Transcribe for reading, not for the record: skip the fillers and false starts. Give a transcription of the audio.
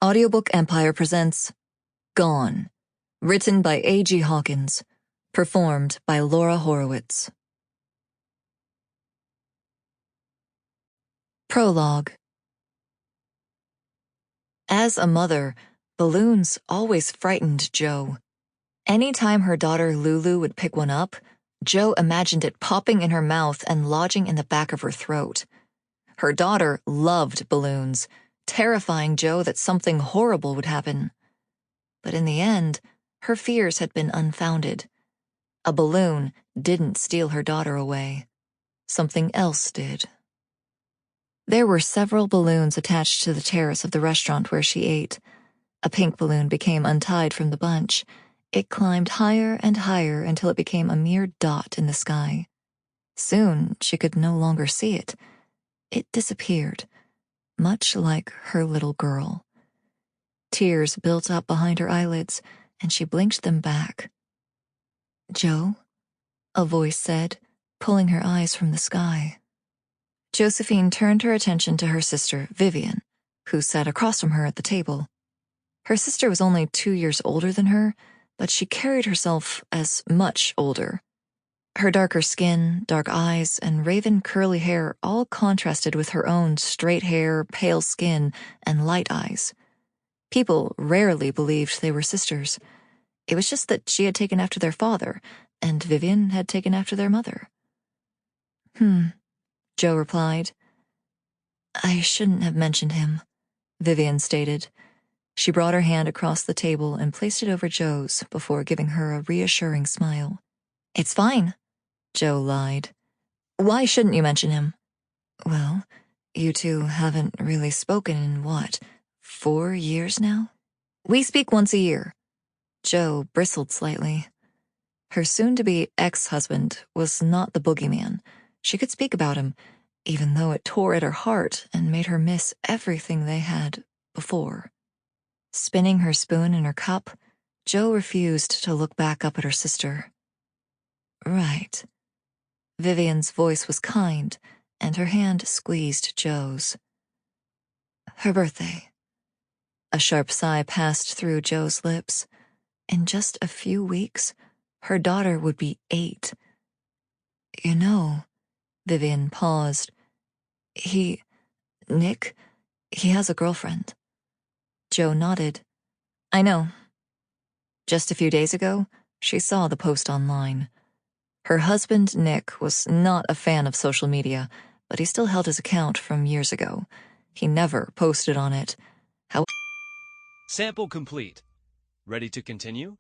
Audiobook Empire presents Gone, written by A.G. Hawkins, performed by Laura Horowitz. Prologue. As a mother, balloons always frightened Jo. Anytime her daughter Lulu would pick one up, Jo imagined it popping in her mouth and lodging in the back of her throat. Her daughter loved balloons, terrifying Jo that something horrible would happen. But in the end, her fears had been unfounded. A balloon didn't steal her daughter away. Something else did. There were several balloons attached to the terrace of the restaurant where she ate. A pink balloon became untied from the bunch. It climbed higher and higher until it became a mere dot in the sky. Soon, she could no longer see it. It disappeared, much like her little girl. Tears built up behind her eyelids, and she blinked them back. "Jo?" a voice said, pulling her eyes from the sky. Josephine turned her attention to her sister, Vivian, who sat across from her at the table. Her sister was only 2 years older than her, but she carried herself as much older. Her darker skin, dark eyes, and raven curly hair all contrasted with her own straight hair, pale skin, and light eyes. People rarely believed they were sisters. It was just that she had taken after their father, and Vivian had taken after their mother. Jo replied. "I shouldn't have mentioned him," Vivian stated. She brought her hand across the table and placed it over Jo's before giving her a reassuring smile. "It's fine," Jo lied. "Why shouldn't you mention him?" "Well, you two haven't really spoken in 4 years now?" "We speak once a year." Jo bristled slightly. Her soon-to-be ex-husband was not the boogeyman. She could speak about him, even though it tore at her heart and made her miss everything they had before. Spinning her spoon in her cup, Jo refused to look back up at her sister. "Right." Vivian's voice was kind, and her hand squeezed Jo's. "Her birthday." A sharp sigh passed through Jo's lips. In just a few weeks, her daughter would be 8. "You know," Vivian paused. Nick, he has a girlfriend." Jo nodded. "I know." Just a few days ago, she saw the post online. Her husband, Nick, was not a fan of social media, but he still held his account from years ago. He never posted on it. Sample complete. Ready to continue?